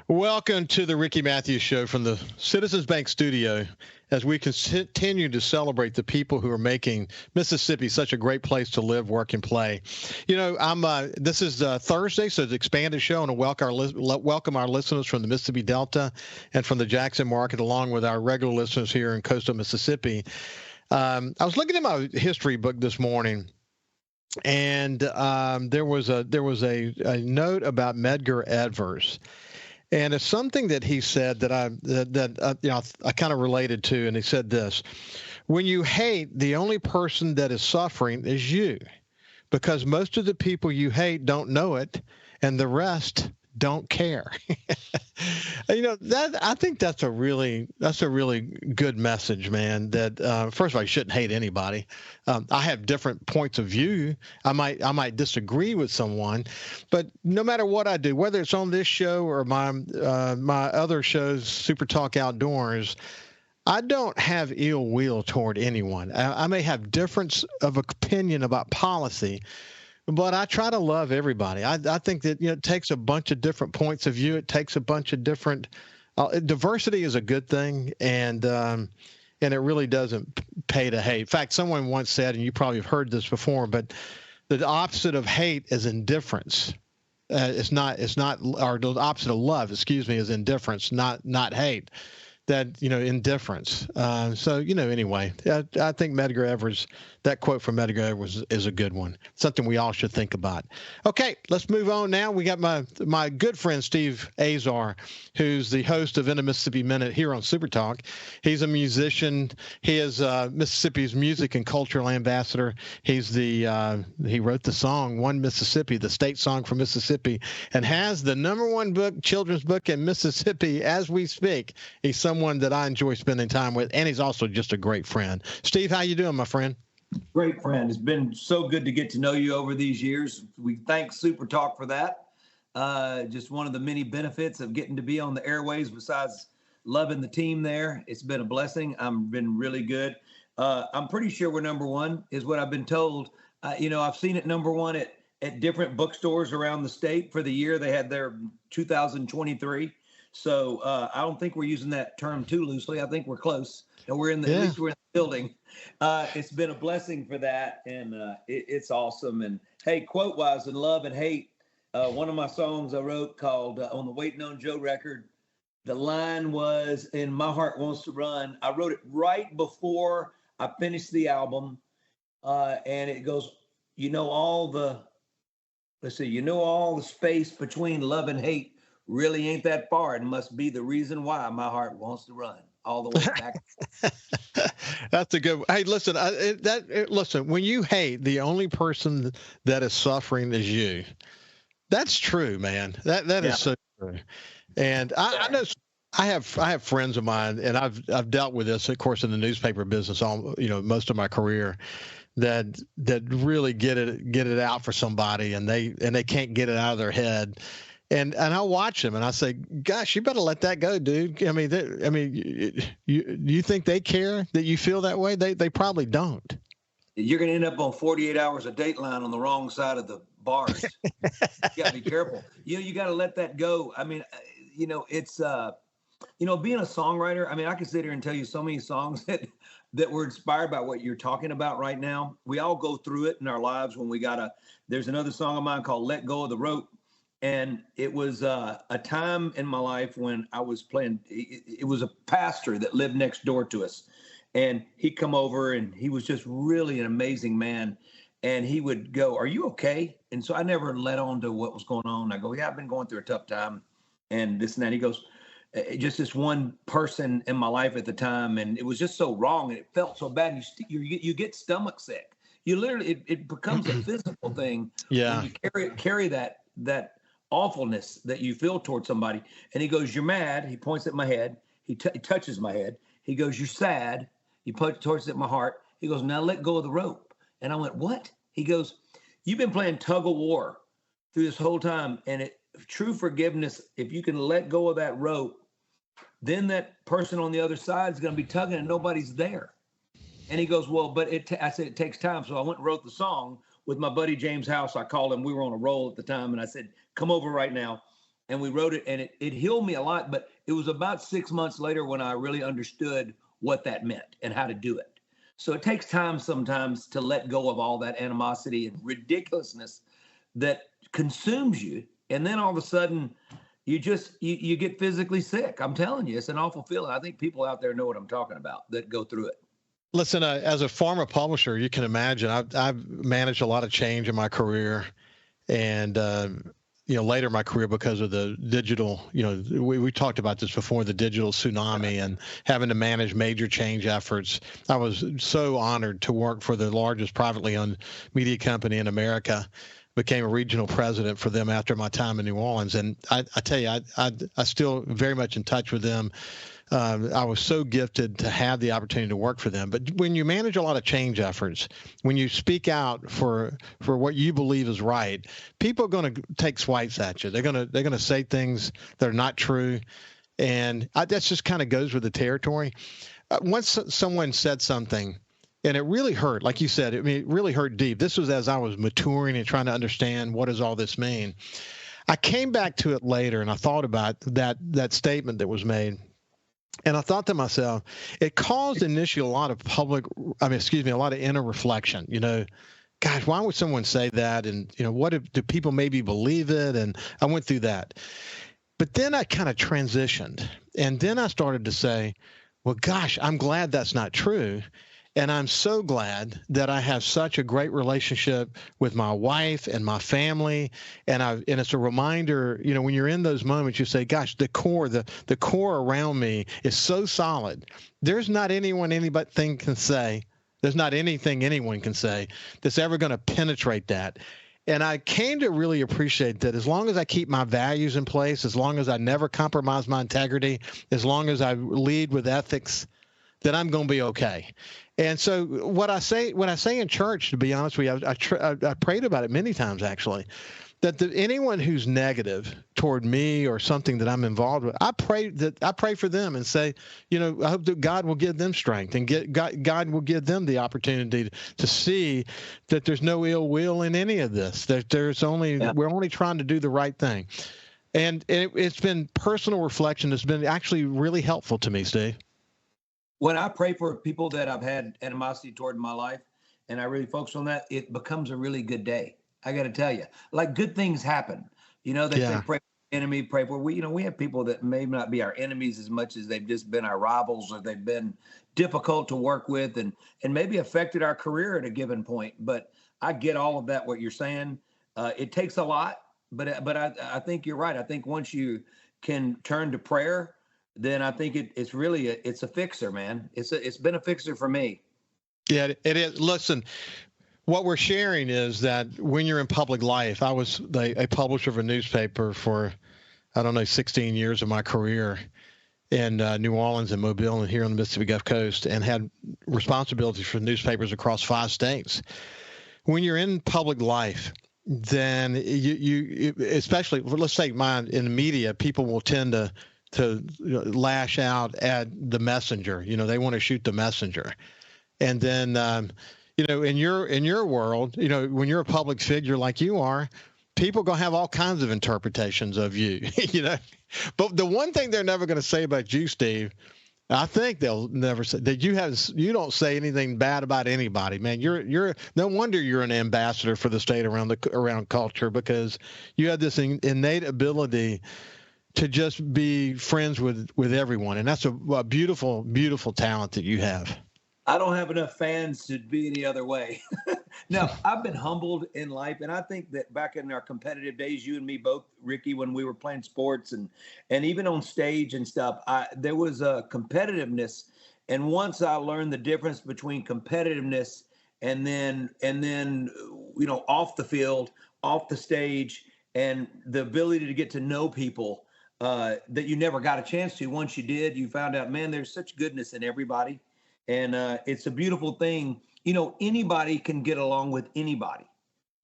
Welcome to the Ricky Matthews Show from the Citizens Bank studio as we continue to celebrate the people who are making Mississippi such a great place to live, work, and play. You know, this is Thursday, so it's an expanded show, and I welcome our listeners from the Mississippi Delta and from the Jackson market, along with our regular listeners here in coastal Mississippi. I was looking at my history book this morning, and there was a note about Medgar Evers. And it's something that he said that I kind of related to, and he said this: when you hate, the only person that is suffering is you, because most of the people you hate don't know it, and the rest don't care. I think that's a really good message, man. That first of all, you shouldn't hate anybody. I have different points of view. I might disagree with someone, but no matter what I do, whether it's on this show or my other shows, SuperTalk Outdoors, I don't have ill will toward anyone. I may have difference of opinion about policy, but I try to love everybody. I think that it takes a bunch of different points of view. It takes a bunch of different diversity is a good thing, and it really doesn't pay to hate. In fact, someone once said, and you probably have heard this before, but the opposite of hate is indifference. It's not, or the opposite of love, is indifference, not hate. That, indifference. Anyway, I think Medgar Evers, that quote from Medgar Evers is a good one. Something we all should think about. Okay, let's move on now. We got my good friend Steve Azar, who's the host of In the Mississippi Minute here on SuperTalk. He's a musician. He is Mississippi's music and cultural ambassador. He wrote the song One Mississippi, the state song for Mississippi, and has the #1 children's book in Mississippi as we speak. He's someone that I enjoy spending time with, and he's also just a great friend. Steve, how you doing, my friend? Great friend. It's been so good to get to know you over these years. We thank SuperTalk for that. Just one of the many benefits of getting to be on the airwaves besides loving the team there. It's been a blessing. I've been really good. I'm pretty sure we're #1 is what I've been told. I've seen it #1 at different bookstores around the state for the year. They had their 2023. So I don't think we're using that term too loosely. I think we're close. And at least we're in the building. It's been a blessing for that, and it's awesome. And hey, quote wise, in love and hate, one of my songs I wrote called on the Waiting on Joe record, the line was "In My Heart Wants to Run." I wrote it right before I finished the album, and it goes, all the space between love and hate really ain't that far. It must be the reason why my heart wants to run all the way back. That's a good. Hey, listen. Listen. When you hate, the only person that is suffering is you. That's true, man. That is so true. And I know I have friends of mine, and I've dealt with this, of course, in the newspaper business most of my career, that really get it out for somebody, and they can't get it out of their head. And I watch them and I say, gosh, you better let that go, dude. You think they care that you feel that way? They probably don't. You're going to end up on 48 hours of Dateline on the wrong side of the bars. You got to be careful. You got to let that go. I mean, it's, being a songwriter, I can sit here and tell you so many songs that were inspired by what you're talking about right now. We all go through it in our lives when there's another song of mine called Let Go of the Rope. And it was a time in my life when I was playing. It was a pastor that lived next door to us. And he'd come over, and he was just really an amazing man. And he would go, "Are you okay?" And so I never let on to what was going on. I go, "Yeah, I've been going through a tough time and this and that." He goes, "Just this one person in my life at the time. And it was just so wrong. And it felt so bad. And you get stomach sick. You literally, it becomes a physical thing. Yeah. When you carry that awfulness that you feel towards somebody." And he goes, "You're mad." He points at my head. He touches my head. He goes, "You're sad." He points at my heart. He goes, "Now let go of the rope." And I went, "What?" He goes, "You've been playing tug of war through this whole time. And true forgiveness, if you can let go of that rope, then that person on the other side is going to be tugging and nobody's there." And he goes, "Well, but I said, it takes time." So I went and wrote the song with my buddy James House. I called him. We were on a roll at the time. And I said, "Come over right now." and we wrote it, and it healed me a lot. But it was about 6 months later when I really understood what that meant and how to do it. So it takes time sometimes to let go of all that animosity and ridiculousness that consumes you. And then all of a sudden you get physically sick. I'm telling you, it's an awful feeling. I think people out there know what I'm talking about that go through it. Listen, as a former publisher, you can imagine I've managed a lot of change in my career, and later in my career because of the digital. We talked about this before, the digital tsunami and having to manage major change efforts. I was so honored to work for the largest privately owned media company in America. Became a regional president for them after my time in New Orleans, and I tell you, I still very much in touch with them. I was so gifted to have the opportunity to work for them. But when you manage a lot of change efforts, when you speak out for what you believe is right, people are going to take swipes at you. They're going to say things that are not true, and that just kind of goes with the territory. Once someone said something, and it really hurt, like you said, it really hurt deep. This was as I was maturing and trying to understand what does all this mean. I came back to it later, and I thought about that statement that was made. And I thought to myself, it caused initially a lot of a lot of inner reflection. Gosh, why would someone say that? And, do people maybe believe it? And I went through that. But then I kind of transitioned. And then I started to say, well, gosh, I'm glad that's not true. And I'm so glad that I have such a great relationship with my wife and my family. And it's a reminder, when you're in those moments, you say, gosh, the core around me is so solid. There's not anything can say. There's not anything anyone can say that's ever going to penetrate that. And I came to really appreciate that as long as I keep my values in place, as long as I never compromise my integrity, as long as I lead with ethics, that I'm going to be okay. And so when I say in church, to be honest with you, I prayed about it many times, actually, that anyone who's negative toward me or something that I'm involved with, I pray for them and say, I hope that God will give them strength and God will give them the opportunity to see that there's no ill will in any of this, that we're only trying to do the right thing. And it's been personal reflection that's been actually really helpful to me, Steve. When I pray for people that I've had animosity toward in my life, and I really focus on that, it becomes a really good day. I got to tell you, like good things happen. They say pray for the enemy, pray for we have people that may not be our enemies as much as they've just been our rivals, or they've been difficult to work with and maybe affected our career at a given point. But I get all of that, what you're saying. It takes a lot, but I think you're right. I think once you can turn to prayer, then I think it's really it's a fixer, man. It's been a fixer for me. Yeah, it is. Listen, what we're sharing is that when you're in public life, I was a publisher of a newspaper for, 16 years of my career in New Orleans and Mobile and here on the Mississippi Gulf Coast, and had responsibilities for newspapers across 5 states. When you're in public life, then you especially, let's say mine in the media, people will tend to lash out at the messenger. They want to shoot the messenger. And then, in your world, when you're a public figure like you are, people are going to have all kinds of interpretations of you, But the one thing they're never going to say about you, Steve, I think they'll never say that you don't say anything bad about anybody, man. You're no wonder you're an ambassador for the state around culture, because you have this innate ability to just be friends with everyone. And that's a beautiful, beautiful talent that you have. I don't have enough fans to be any other way. No, I've been humbled in life. And I think that back in our competitive days, you and me both, Ricky, when we were playing sports and even on stage and stuff, there was a competitiveness. And once I learned the difference between competitiveness and then off the field, off the stage, and the ability to get to know people, that you never got a chance to. Once you did, you found out, man, there's such goodness in everybody. And it's a beautiful thing. Anybody can get along with anybody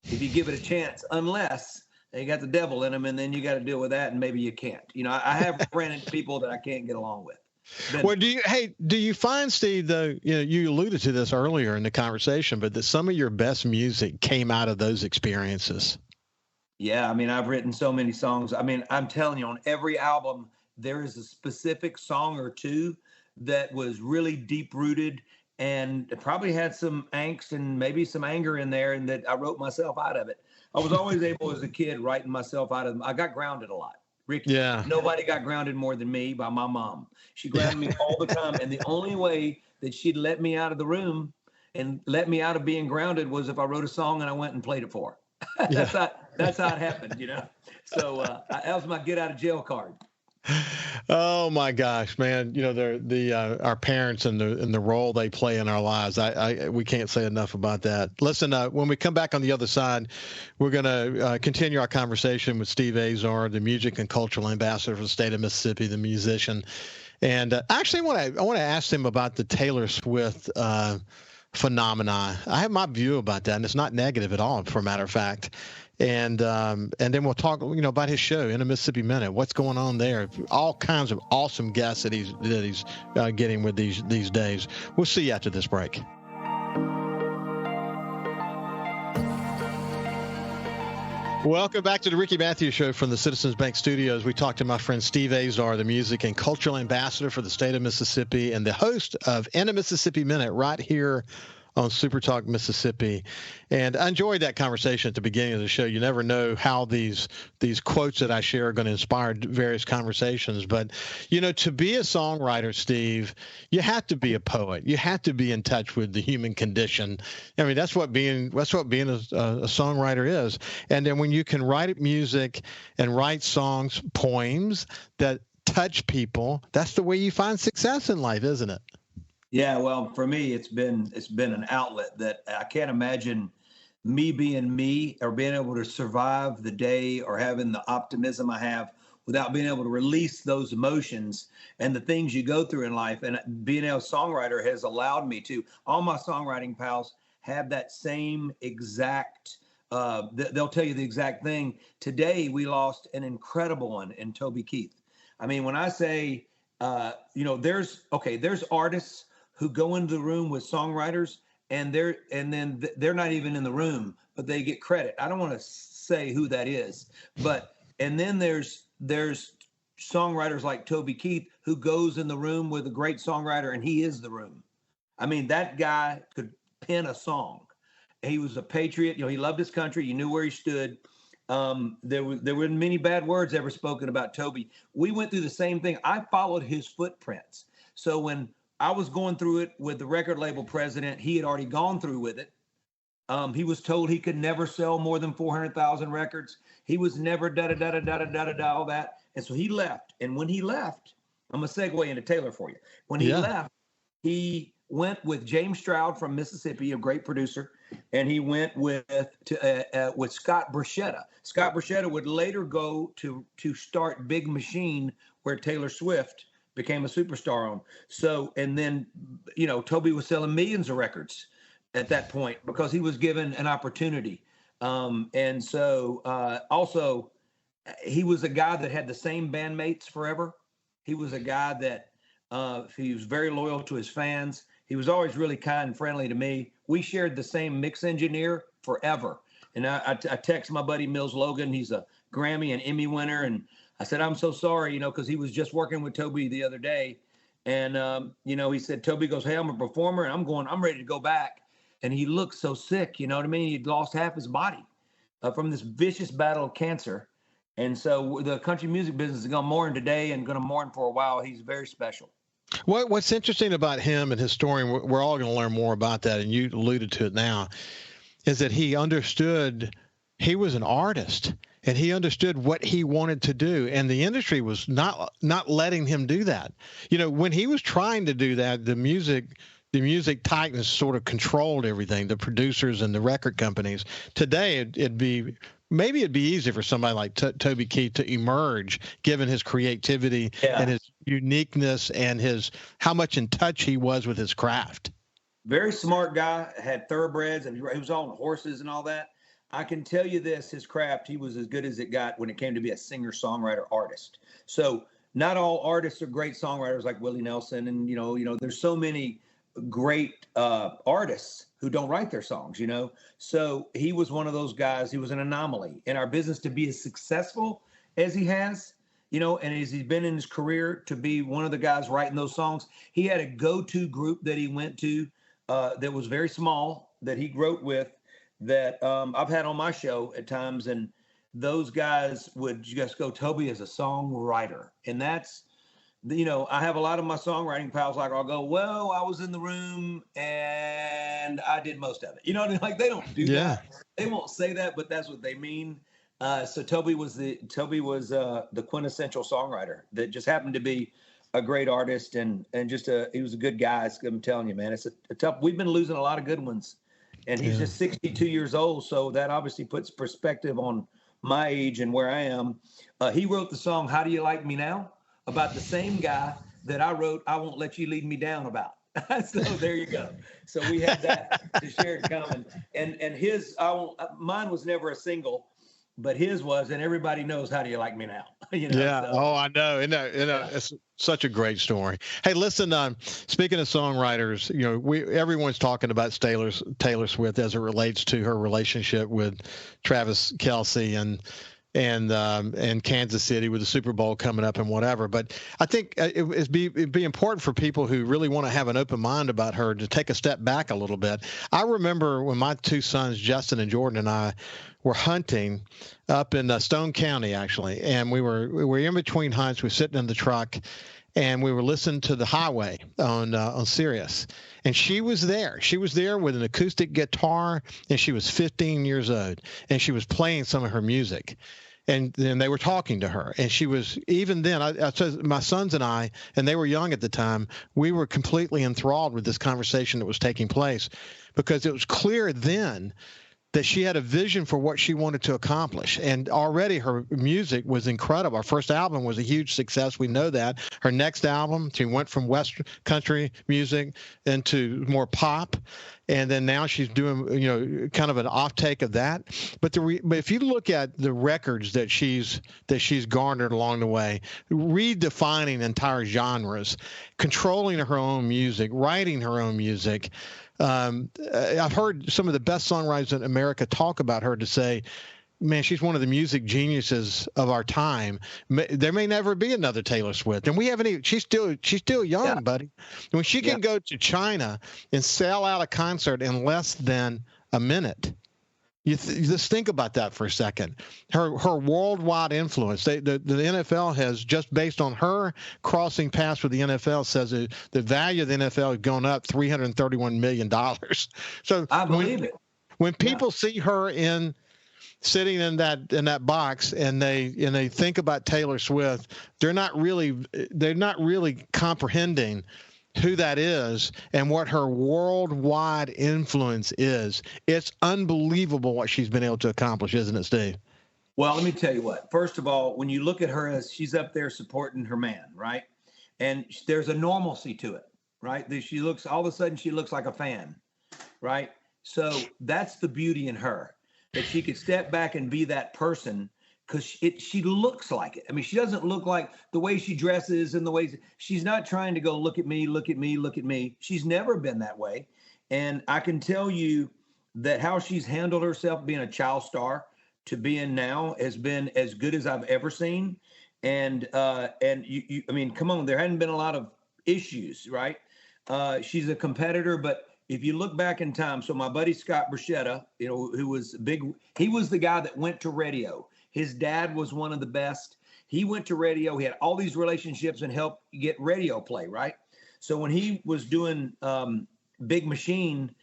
if you give it a chance, unless they got the devil in them, and then you got to deal with that, and maybe you can't. I have ran into people that I can't get along with. Well, do you find, Steve, though, you alluded to this earlier in the conversation, but that some of your best music came out of those experiences? Yeah, I mean, I've written so many songs. I mean, I'm telling you, on every album, there is a specific song or two that was really deep rooted and it probably had some angst and maybe some anger in there, and that I wrote myself out of it. I was always able as a kid writing myself out of them. I got grounded a lot. Ricky, Yeah. nobody got grounded more than me by my mom. She grounded me all the time. And the only way that she'd let me out of the room and let me out of being grounded was if I wrote a song and I went and played it for her. Yeah. That's how it happened, you know. So that was my get out of jail card. Oh my gosh, man! You know, the our parents and the role they play in our lives. We can't say enough about that. Listen, when we come back on the other side, we're going to continue our conversation with Steve Azar, the music and cultural ambassador for the state of Mississippi, the musician. And actually, I want to ask him about the Taylor Swift phenomena. I have my view about that, and it's not negative at all, for a matter of fact. And then we'll talk, about his show, In a Mississippi Minute. What's going on there? All kinds of awesome guests that he's getting with these days. We'll see you after this break. Welcome back to the Ricky Matthews Show from the Citizens Bank Studios. We talked to my friend Steve Azar, the music and cultural ambassador for the state of Mississippi and the host of In a Mississippi Minute right here on SuperTalk Mississippi. And I enjoyed that conversation at the beginning of the show. You never know how these quotes that I share are going to inspire various conversations. But, to be a songwriter, Steve, you have to be a poet. You have to be in touch with the human condition. I mean, that's what being a songwriter is. And then when you can write music and write songs, poems that touch people, that's the way you find success in life, isn't it? Yeah, well, for me, it's been an outlet that I can't imagine me being me or being able to survive the day or having the optimism I have without being able to release those emotions and the things you go through in life. And being a songwriter has allowed me to. All my songwriting pals have that same exact. They'll tell you the exact thing. Today, we lost an incredible one in Toby Keith. I mean, when I say, there's artists who go into the room with songwriters and they're not even in the room, but they get credit. I don't want to say who that is, and then there's songwriters like Toby Keith who goes in the room with a great songwriter and he is the room. I mean, that guy could pen a song. He was a patriot. He loved his country. You knew where he stood. There weren't many bad words ever spoken about Toby. We went through the same thing. I followed his footprints. So when I was going through it with the record label president, he had already gone through with it. He was told he could never sell more than 400,000 records. He was never all that. And so he left. And when he left, I'm going to segue into Taylor for you. When he left, he went with James Stroud from Mississippi, a great producer, and he went with Scott Borchetta. Scott Borchetta would later go to start Big Machine, where Taylor Swift became a superstar on. So, and then, Toby was selling millions of records at that point because he was given an opportunity. And so also, he was a guy that had the same bandmates forever. He was a guy that he was very loyal to his fans. He was always really kind and friendly to me. We shared the same mix engineer forever. And I text my buddy Mills Logan. He's a Grammy and Emmy winner. And I said, I'm so sorry, because he was just working with Toby the other day. And, he said, Toby goes, hey, I'm a performer and I'm ready to go back. And he looked so sick, you know what I mean? He'd lost half his body from this vicious battle of cancer. And so the country music business is going to mourn today and going to mourn for a while. He's very special. What's interesting about him and his story, and we're all going to learn more about that, and you alluded to it now, is that he understood he was an artist. And he understood what he wanted to do, and the industry was not letting him do that. When he was trying to do that, the music titans sort of controlled everything, the producers and the record companies. Today, it'd be easy for somebody like Toby Keith to emerge, given his creativity and his uniqueness and how much in touch he was with his craft. Very smart guy, had thoroughbreds, and he was on horses and all that. I can tell you this, his craft, he was as good as it got when it came to be a singer-songwriter artist. So not all artists are great songwriters like Willie Nelson. And, there's so many great artists who don't write their songs, you know? So he was one of those guys. He was an anomaly in our business to be as successful as he has, you know, and as he's been in his career to be one of the guys writing those songs. He had a go-to group that he went to that was very small that he wrote with that I've had on my show at times. And those guys would just go, Toby is a songwriter. And that's, you know, I have a lot of my songwriting pals, like I'll go, well, I was in the room and I did most of it. You know, like they don't do that. They won't say that, but that's what they mean. So Toby was the quintessential songwriter that just happened to be a great artist and just he was a good guy. I'm telling you, man, it's a tough. We've been losing a lot of good ones, and he's just 62 years old. So that obviously puts perspective on my age and where I am. He wrote the song "How Do You Like Me Now" about the same guy that I wrote "I Won't Let You Lead Me Down" about. So there you go. So we had that to share in common. And his, mine was never a single, but his was, and everybody knows "How Do You Like Me Now." You know. Yeah. So, Oh, I know. It's such a great story. Hey, listen. Speaking of songwriters, you know, everyone's talking about Taylor Swift as it relates to her relationship with Travis Kelce and Kansas City with the Super Bowl coming up and whatever. But I think it'd be important for people who really want to have an open mind about her to take a step back a little bit. I remember when my two sons, Justin and Jordan, and I were hunting up in Stone County, actually, and we were in between hunts. We were sitting in the truck, and we were listening to the highway on Sirius. And she was there. She was there with an acoustic guitar, and she was 15 years old, and she was playing some of her music. And then they were talking to her. And she was, even then, I said, my sons and I, and they were young at the time, we were completely enthralled with this conversation that was taking place because it was clear then that she had a vision for what she wanted to accomplish. And already her music was incredible. Our first album was a huge success. We know that. Her next album, she went from Western country music into more pop. And then now she's doing, you know, kind of an off-take of that. But if you look at the records that she's garnered along the way, redefining entire genres, controlling her own music, writing her own music, I've heard some of the best songwriters in America talk about her to say, man, she's one of the music geniuses of our time. There may never be another Taylor Swift, and we haven't even. She's still young, buddy. When she can go to China and sell out a concert in less than a minute, you just think about that for a second. Her worldwide influence. The NFL has, just based on her crossing paths with the NFL, says that the value of the NFL has gone up $331 million. So I believe it. When people see her sitting in that box and they think about Taylor Swift, they're not really comprehending who that is and what her worldwide influence is. It's unbelievable what she's been able to accomplish, isn't it, Steve? Well, let me tell you what. First of all, when you look at her as she's up there supporting her man, right? And there's a normalcy to it, right? She looks, all of a sudden she looks like a fan, right? So that's the beauty in her, that she could step back and be that person because she looks like it. I mean, she doesn't look like the way she dresses and the way she's not trying to go, look at me, look at me, look at me. She's never been that way. And I can tell you that how she's handled herself being a child star to being now has been as good as I've ever seen. And I mean, come on, there hadn't been a lot of issues, right? She's a competitor, but if you look back in time, so my buddy Scott Bruschetta, you know, who was big, he was the guy that went to radio. His dad was one of the best. He went to radio. He had all these relationships and helped get radio play, right? So when he was doing Big Machine,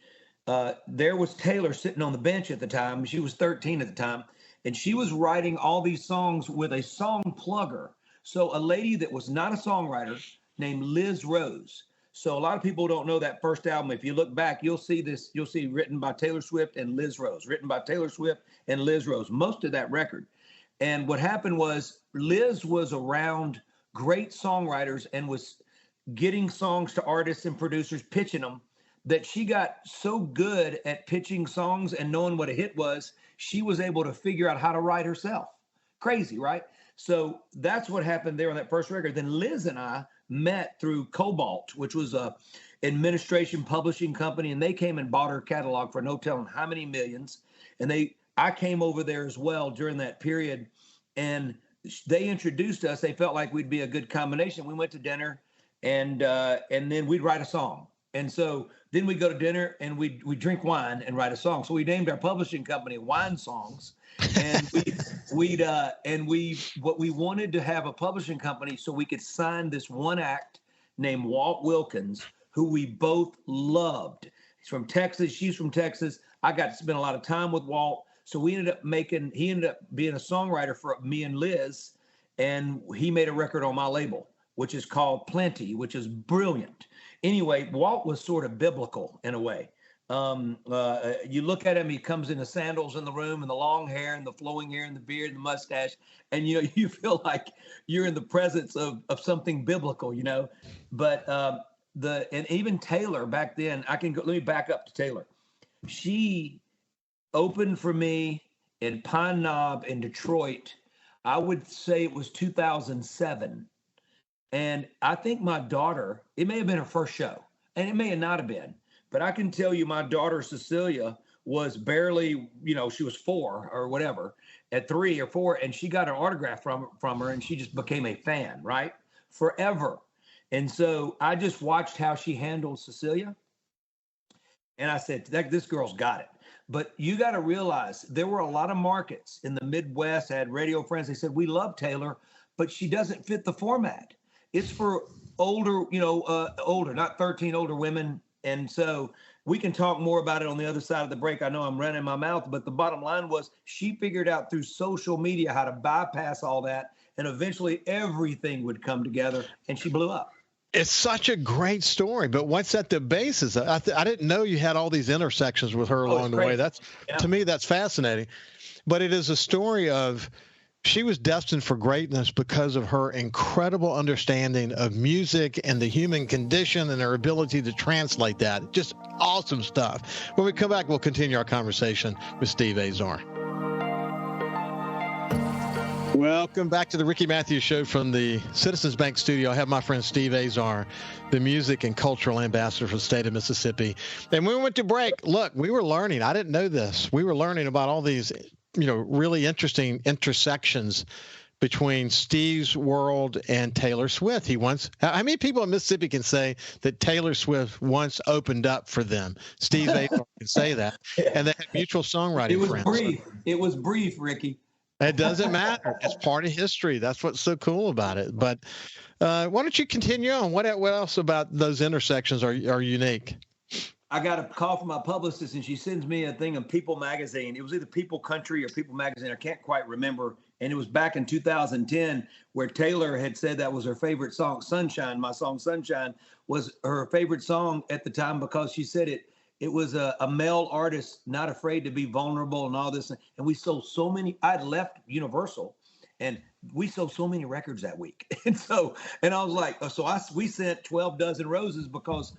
there was Taylor sitting on the bench at the time. She was 13 at the time, and she was writing all these songs with a song plugger. So a lady that was not a songwriter named Liz Rose. So a lot of people don't know that first album. If you look back, you'll see written by Taylor Swift and Liz Rose, written by Taylor Swift and Liz Rose, most of that record. And what happened was Liz was around great songwriters and was getting songs to artists and producers, pitching them, that she got so good at pitching songs and knowing what a hit was, she was able to figure out how to write herself. Crazy, right? So that's what happened there on that first record. Then Liz and I met through Cobalt, which was a administration publishing company, and they came and bought her catalog for no telling how many millions. And I came over there as well during that period, and they introduced us. They felt like we'd be a good combination. We went to dinner, and then we'd write a song. And so then we go to dinner and we drink wine and write a song. So we named our publishing company Wine Songs. And what we wanted to have a publishing company so we could sign this one act named Walt Wilkins, who we both loved. He's from Texas. She's from Texas. I got to spend a lot of time with Walt. So he ended up being a songwriter for me and Liz. And he made a record on my label, which is called Plenty, which is brilliant. Anyway, Walt was sort of biblical in a way. You look at him, he comes in the sandals in the room and the long hair and the flowing hair and the beard and the mustache. And, you feel like you're in the presence of something biblical, but, and even Taylor back then, let me back up to Taylor. She opened for me in Pine Knob in Detroit. I would say it was 2007. And I think my daughter, it may have been her first show and it may have not have been. But I can tell you my daughter, Cecilia, was barely, she was 4 or whatever, at 3 or 4, and she got an autograph from her, and she just became a fan, right? Forever. And so I just watched how she handled Cecilia, and I said, this girl's got it. But you got to realize there were a lot of markets in the Midwest. I had radio friends. They said, we love Taylor, but she doesn't fit the format. It's for older, not 13 older women. And so we can talk more about it on the other side of the break. I know I'm running my mouth, but the bottom line was she figured out through social media how to bypass all that. And eventually everything would come together and she blew up. It's such a great story, but what's at the basis? I didn't know you had all these intersections with her along the way. To me, that's fascinating. But it is a story of she was destined for greatness because of her incredible understanding of music and the human condition and her ability to translate that. Just awesome stuff. When we come back, we'll continue our conversation with Steve Azar. Welcome back to the Ricky Matthews Show from the Citizens Bank studio. I have my friend Steve Azar, the music and cultural ambassador for the state of Mississippi. And when we went to break, look, we were learning. I didn't know this. We were learning about all these really interesting intersections between Steve's world and Taylor Swift. How many people in Mississippi can say that Taylor Swift once opened up for them? Steve Azar can say that. And they had mutual songwriting friends. It was brief, Ricky. It doesn't matter. It's part of history. That's what's so cool about it. But why don't you continue on? What else about those intersections are unique? I got a call from my publicist, and she sends me a thing of People Magazine. It was either People Country or People Magazine. I can't quite remember. And it was back in 2010 where Taylor had said that was her favorite song, Sunshine. My song Sunshine was her favorite song at the time because she said it was a male artist not afraid to be vulnerable and all this. And we sold so many. I'd left Universal, and we sold so many records that week. And I was like, we sent 12 Dozen Roses because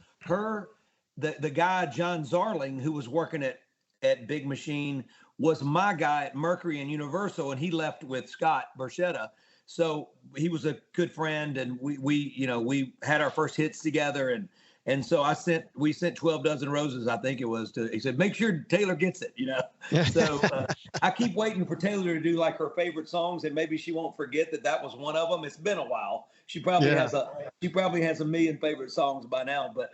the guy, John Zarling, who was working at Big Machine, was my guy at Mercury and Universal, and he left with Scott Borchetta. So he was a good friend, and we had our first hits together, and so we sent 12 Dozen Roses, I think it was, he said, make sure Taylor gets it, So I keep waiting for Taylor to do like her favorite songs, and maybe she won't forget that was one of them. It's been a while. She probably has a million favorite songs by now, but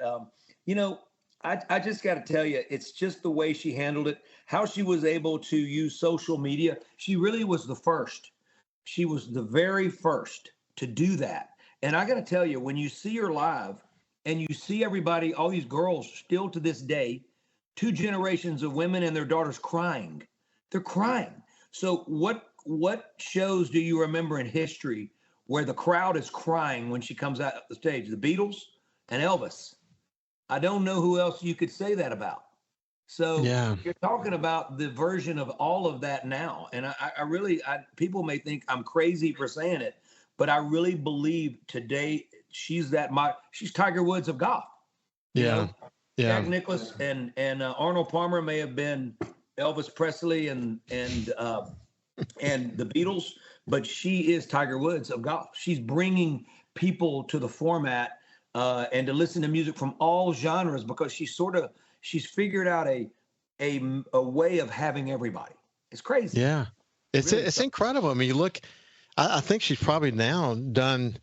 I just got to tell you, it's just the way she handled it, how she was able to use social media. She really was the first. She was the very first to do that. And I got to tell you, when you see her live and you see everybody, all these girls still to this day, 2 generations of women and their daughters crying. They're crying. So what shows do you remember in history where the crowd is crying when she comes out the stage? The Beatles and Elvis. I don't know who else you could say that about. So You're talking about the version of all of that now. And I really, people may think I'm crazy for saying it, but I really believe today she's Tiger Woods of golf. Jack Nicklaus and Arnold Palmer may have been Elvis Presley and the Beatles, but she is Tiger Woods of golf. She's bringing people to the format and to listen to music from all genres because she's figured out a way of having everybody. It's crazy. Yeah, it's incredible. I mean, you look. I think she's probably now done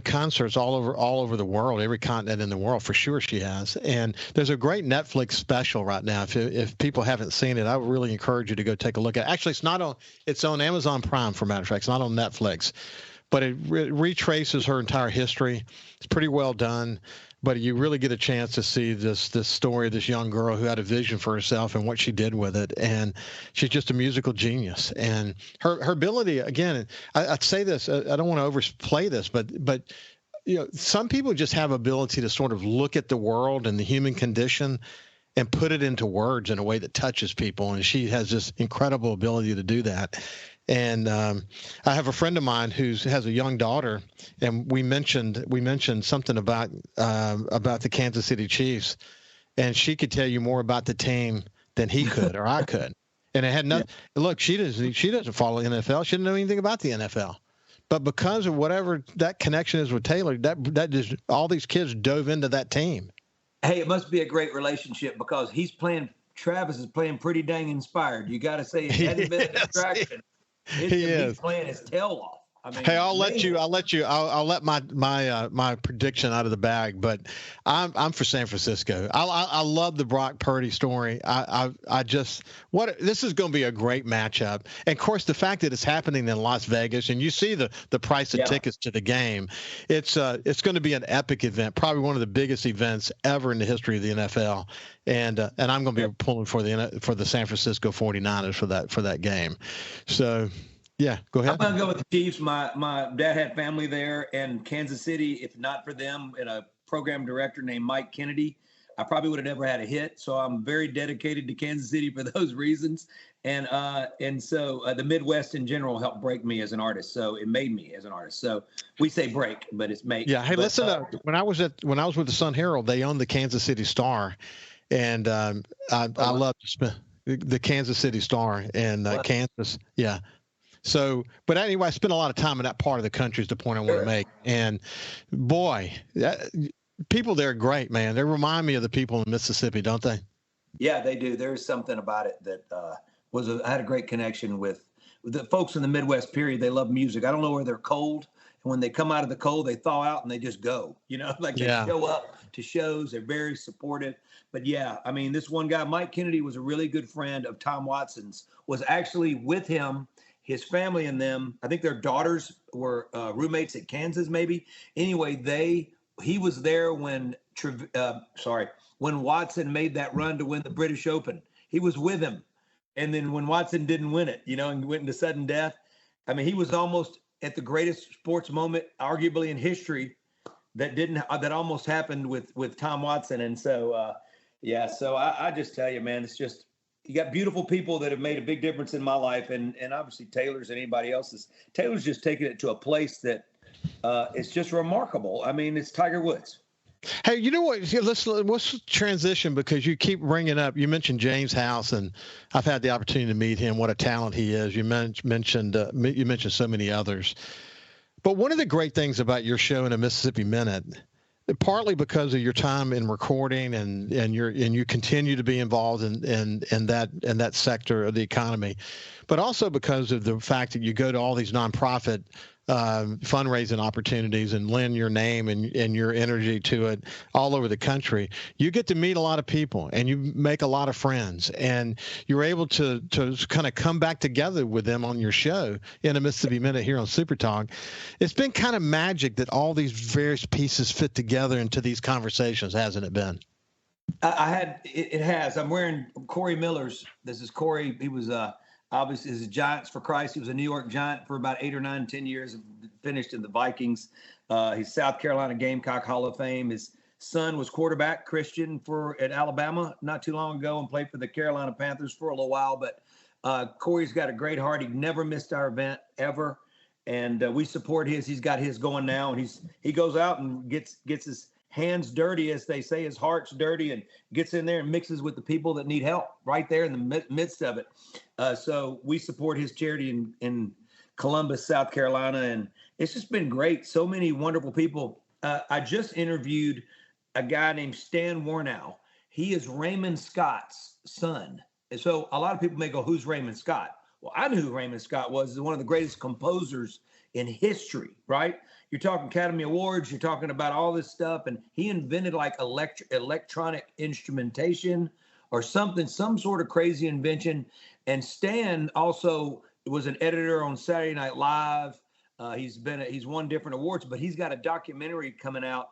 concerts all over the world, every continent in the world for sure. She has, and there's a great Netflix special right now. If people haven't seen it, I would really encourage you to go take a look at it. Actually, it's on Amazon Prime, for matter of fact. It's not on Netflix, but it retraces her entire history. It's pretty well done, but you really get a chance to see this story of this young girl who had a vision for herself and what she did with it. And she's just a musical genius. And her ability, again, I'd say this, I don't want to overplay this, but some people just have ability to sort of look at the world and the human condition and put it into words in a way that touches people. And she has this incredible ability to do that. And I have a friend of mine who has a young daughter, and we mentioned something about the Kansas City Chiefs, and she could tell you more about the team than he could or I could. And it had nothing. Yeah. Look, she doesn't follow the NFL. She didn't know anything about the NFL, but because of whatever that connection is with Taylor, that just all these kids dove into that team. Hey, it must be a great relationship because Travis is playing pretty dang inspired. You got to say it hasn't been a distraction. He's playing his tail off. I mean, hey, I'll let my prediction out of the bag, but I'm for San Francisco. I love the Brock Purdy story. This is going to be a great matchup, and of course the fact that it's happening in Las Vegas, and you see the price of tickets to the game, it's going to be an epic event, probably one of the biggest events ever in the history of the NFL, and I'm going to be pulling for the San Francisco 49ers for that game, so. Yeah, go ahead. I'm going to go with the Chiefs. My dad had family there, and Kansas City, if not for them and a program director named Mike Kennedy, I probably would have never had a hit. So I'm very dedicated to Kansas City for those reasons. And so the Midwest in general helped break me as an artist. So it made me as an artist. So we say break, but it's make. Yeah. Hey, listen, when I was with the Sun Herald, they owned the Kansas City Star, and I love the Kansas City Star and Kansas. Yeah. So, but anyway, I spent a lot of time in that part of the country is the point I want to make. And boy, people there are great, man. They remind me of the people in Mississippi, don't they? Yeah, they do. There's something about it that I had a great connection with the folks in the Midwest, period. They love music. I don't know where they're cold. And when they come out of the cold, they thaw out and they just go, they show up to shows. They're very supportive. But yeah, I mean, this one guy, Mike Kennedy, was a really good friend of Tom Watson's, was actually with him. His family and them, I think their daughters were roommates at Kansas, maybe. Anyway, he was there when Watson made that run to win the British Open. He was with him, and then when Watson didn't win it, and went into sudden death. I mean, he was almost at the greatest sports moment, arguably in history, that almost happened with Tom Watson. And so, So I just tell you, man, it's just. You got beautiful people that have made a big difference in my life, and obviously Taylor's and anybody else's. Taylor's just taken it to a place that it's just remarkable. I mean, it's Tiger Woods. Hey, you know what? Let's transition because you keep bringing up. You mentioned James House, and I've had the opportunity to meet him. What a talent he is! You mentioned so many others, but one of the great things about your show in a Mississippi Minute. Partly because of your time in recording and you continue to be involved in that sector of the economy, but also because of the fact that you go to all these nonprofit fundraising opportunities and lend your name and your energy to it all over the country. You get to meet a lot of people and you make a lot of friends, and you're able to kind of come back together with them on your show in a Mississippi Minute here on SuperTalk. It's been kind of magic that all these various pieces fit together into these conversations, hasn't it been? It has. I'm wearing Corey Miller's. This is Corey. He was obviously is a Giants for Christ. He was a New York Giant for about 8 or 9, 10 years, finished in the Vikings. He's South Carolina Gamecock Hall of Fame. His son was quarterback, Christian, at Alabama not too long ago and played for the Carolina Panthers for a little while. But Corey's got a great heart. He never missed our event ever. And we support his. He's got his going now. And he goes out and gets his hands dirty, as they say, his heart's dirty, and gets in there and mixes with the people that need help right there in the midst of it. So we support his charity in Columbus, South Carolina, and it's just been great. So many wonderful people. I just interviewed a guy named Stan Warnow. He is Raymond Scott's son. And so a lot of people may go, who's Raymond Scott? Well, I knew who Raymond Scott was. He's one of the greatest composers in history, right? You're talking Academy Awards, you're talking about all this stuff. And he invented like electronic instrumentation or something, some sort of crazy invention. And Stan also was an editor on Saturday Night Live. He's won different awards, but he's got a documentary coming out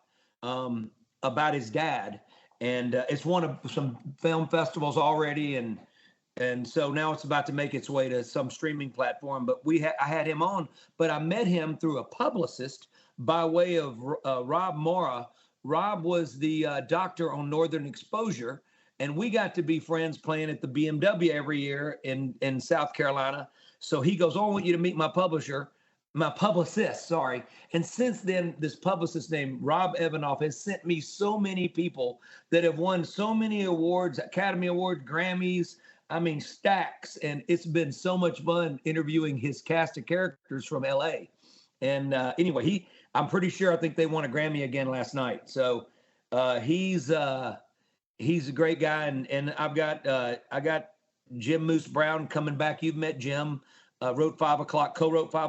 about his dad. And it's won of some film festivals already. And so now it's about to make its way to some streaming platform. But I had him on, but I met him through a publicist by way of Rob Mora. Rob was the doctor on Northern Exposure, and we got to be friends playing at the BMW every year in South Carolina. So he goes, oh, I want you to meet my publicist, sorry. And since then, this publicist named Rob Evanoff has sent me so many people that have won so many awards, Academy Awards, Grammys, I mean, stacks. And it's been so much fun interviewing his cast of characters from LA. And anyway, I'm pretty sure, I think they won a Grammy again last night. So he's a great guy. And I got Jim Moose Brown coming back. You've met Jim. Co-wrote 5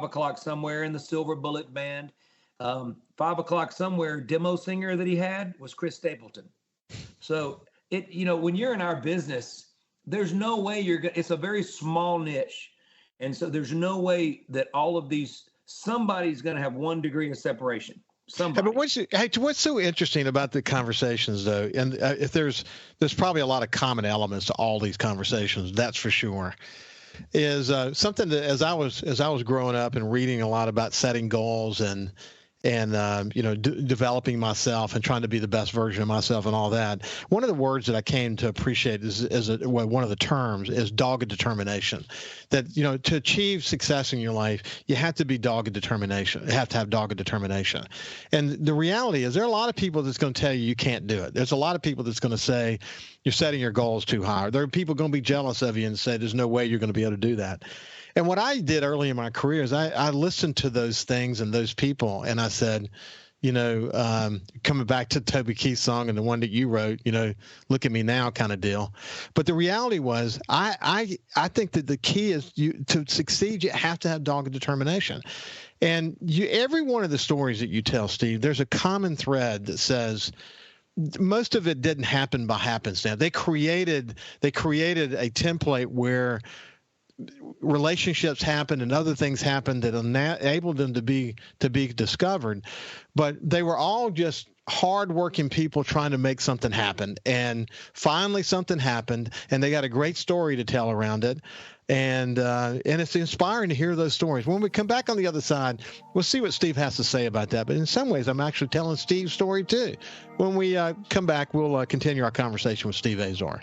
O'Clock Somewhere in the Silver Bullet Band. 5 O'Clock Somewhere demo singer that he had was Chris Stapleton. So when you're in our business, there's no way it's a very small niche. And so there's no way that all of these, somebody's going to have 1 degree of separation. Somebody. But what's so interesting about the conversations, though, and if there's probably a lot of common elements to all these conversations, that's for sure, is something that as I was growing up and reading a lot about setting goals and developing myself and trying to be the best version of myself and all that. One of the words that I came to appreciate one of the terms is dogged determination. That, to achieve success in your life, you have to be dogged determination. You have to have dogged determination. And the reality is there are a lot of people that's going to tell you can't do it. There's a lot of people that's going to say you're setting your goals too high. There are people going to be jealous of you and say there's no way you're going to be able to do that. And what I did early in my career is I listened to those things and those people, and I said, coming back to Toby Keith's song and the one that you wrote, look at me now kind of deal. But the reality was I think that the key is to succeed, you have to have dogged determination. And every one of the stories that you tell, Steve, there's a common thread that says most of it didn't happen by happenstance. They created a template where relationships happened and other things happened that enabled them to be discovered, but they were all just hardworking people trying to make something happen. And finally something happened, and they got a great story to tell around it. And it's inspiring to hear those stories. When we come back on the other side, we'll see what Steve has to say about that. But in some ways, I'm actually telling Steve's story too. When we come back, we'll continue our conversation with Steve Azar.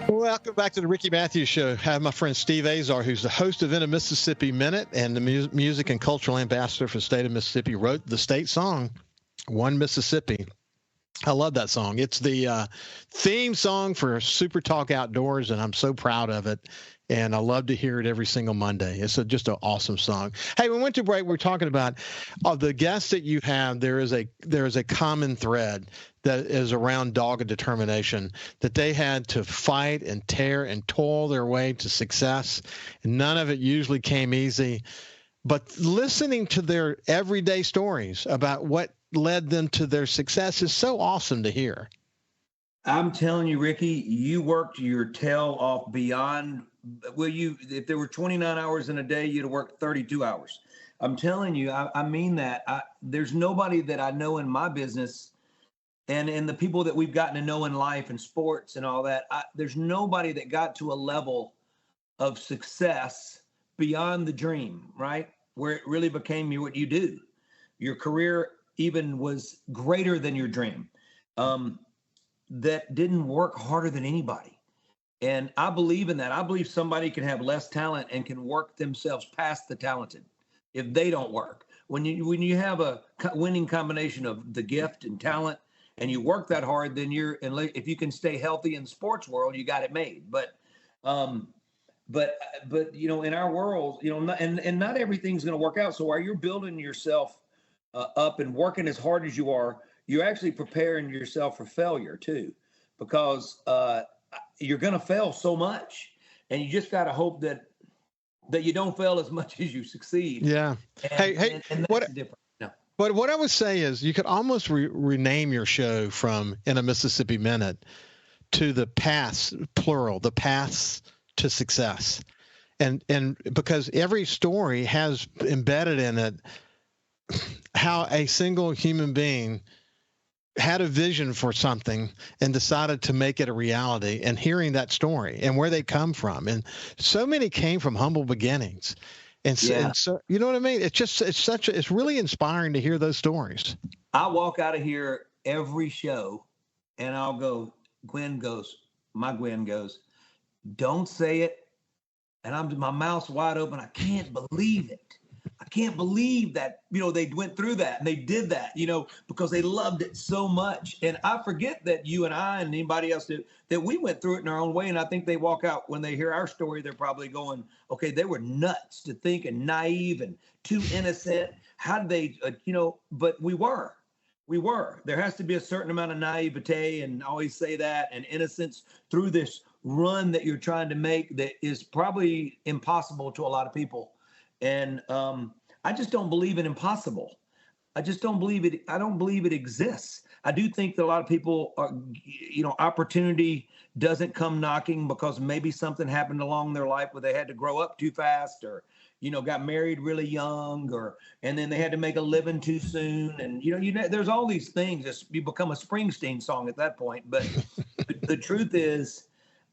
Welcome back to the Ricky Matthews Show. I have my friend Steve Azar, who's the host of In a Mississippi Minute and the music and cultural ambassador for the state of Mississippi, wrote the state song, One Mississippi. I love that song. It's the theme song for SuperTalk Outdoors, and I'm so proud of it. And I love to hear it every single Monday. It's just an awesome song. Hey, we went to break. We're talking about the guests that you have. There is a common thread that is around dogged determination, that they had to fight and tear and toil their way to success. And none of it usually came easy. But listening to their everyday stories about what led them to their success is so awesome to hear. I'm telling you, Ricky, you worked your tail off beyond. If there were 29 hours in a day, you'd have worked 32 hours. I'm telling you, I mean that. There's nobody that I know in my business and the people that we've gotten to know in life and sports and all that. There's nobody that got to a level of success beyond the dream, right? Where it really became what you do. Your career even was greater than your dream. That didn't work harder than anybody. And I believe in that. I believe somebody can have less talent and can work themselves past the talented if they don't work. When you have a winning combination of the gift and talent and you work that hard, then if you can stay healthy in the sports world, you got it made. But but in our world, and not everything's going to work out. So while you're building yourself up and working as hard as you are, you're actually preparing yourself for failure too, because you're going to fail so much, and you just got to hope that you don't fail as much as you succeed. Yeah. And that's what the difference. No. But what I would say is you could almost rename your show from In a Mississippi Minute to the paths, plural, the paths to success. And because every story has embedded in it how a single human being had a vision for something and decided to make it a reality, and hearing that story and where they come from. And so many came from humble beginnings. And so, you know what I mean? It's really inspiring to hear those stories. I walk out of here every show and I'll go, my Gwen goes, don't say it. And my mouth's wide open. I can't believe it. I can't believe that, they went through that and they did that, because they loved it so much. And I forget that you and I and anybody else that we went through it in our own way. And I think they walk out when they hear our story, they're probably going, okay, they were nuts to think and naive and too innocent. How did they, but we were. There has to be a certain amount of naivete, and I always say that, and innocence through this run that you're trying to make that is probably impossible to a lot of people. And I just don't believe in impossible. I just don't believe it. I don't believe it exists. I do think that a lot of people are, opportunity doesn't come knocking because maybe something happened along their life where they had to grow up too fast, or, got married really young, and then they had to make a living too soon. And, there's all these things. You become a Springsteen song at that point. But the truth is,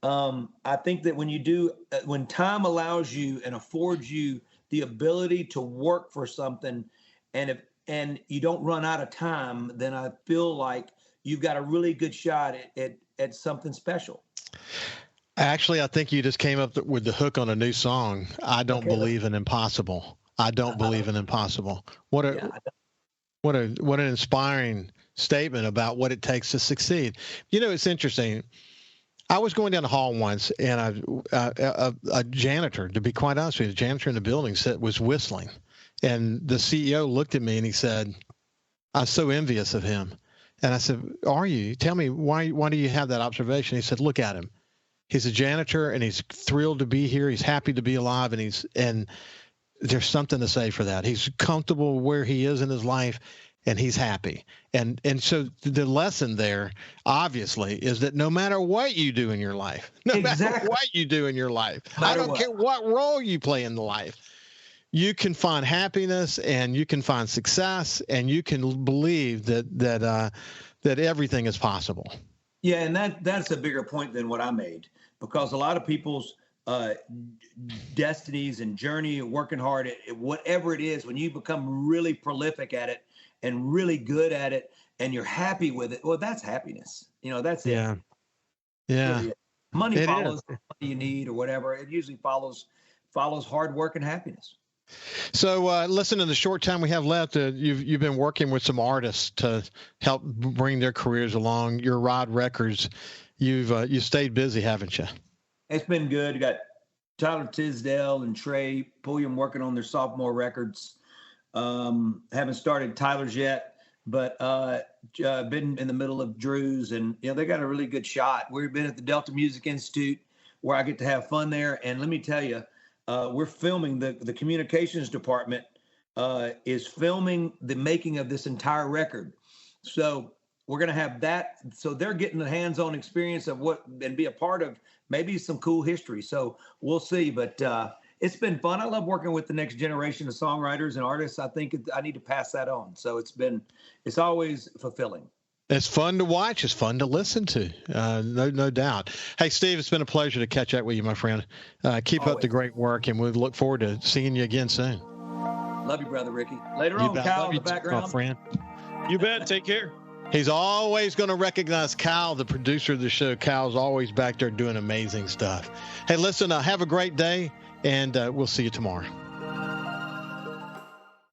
I think that when time allows you and affords you the ability to work for something, and you don't run out of time, then I feel like you've got a really good shot at something special. Actually, I think you just came up with the hook on a new song. I don't believe in impossible. I don't believe in impossible. What an inspiring statement about what it takes to succeed. It's interesting. I was going down the hall once, and a janitor, to be quite honest with you, the janitor in the building was whistling. And the CEO looked at me and he said, I was so envious of him. And I said, are you? Tell me, why do you have that observation? He said, look at him. He's a janitor and he's thrilled to be here. He's happy to be alive, and there's something to say for that. He's comfortable where he is in his life, and he's happy. And so the lesson there, obviously, is that no matter what you do in your life, I don't care what role you play in the life, you can find happiness and you can find success, and you can believe that everything is possible. Yeah, and that's a bigger point than what I made, because a lot of people's destinies and journey, working hard at whatever it is, when you become really prolific at it and really good at it, and you're happy with it, well, that's happiness. That's it. Yeah. Money follows the money you need or whatever. It usually follows hard work and happiness. So listen, in the short time we have left, you've been working with some artists to help bring their careers along. Your Rod Records, you've stayed busy, haven't you? It's been good. You got Tyler Tisdale and Trey Pulliam working on their sophomore records. Haven't started Tyler's yet, but been in the middle of Drew's, and they got a really good shot. We've been at the Delta Music Institute, where I get to have fun there. And let me tell you, we're filming the communications department is filming the making of this entire record. So we're going to have that. So they're getting the hands-on experience of and be a part of maybe some cool history. So we'll see, but it's been fun. I love working with the next generation of songwriters and artists. I think I need to pass that on. So it's always fulfilling. It's fun to watch. It's fun to listen to. No doubt. Hey, Steve, it's been a pleasure to catch up with you, my friend. Keep Always. Up the great work, and we look forward to seeing you again soon. Love you, brother Ricky. Later on, Kyle in the background. My friend. You bet. Take care. He's always going to recognize Kyle, the producer of the show. Kyle's always back there doing amazing stuff. Hey, listen, have a great day, and we'll see you tomorrow.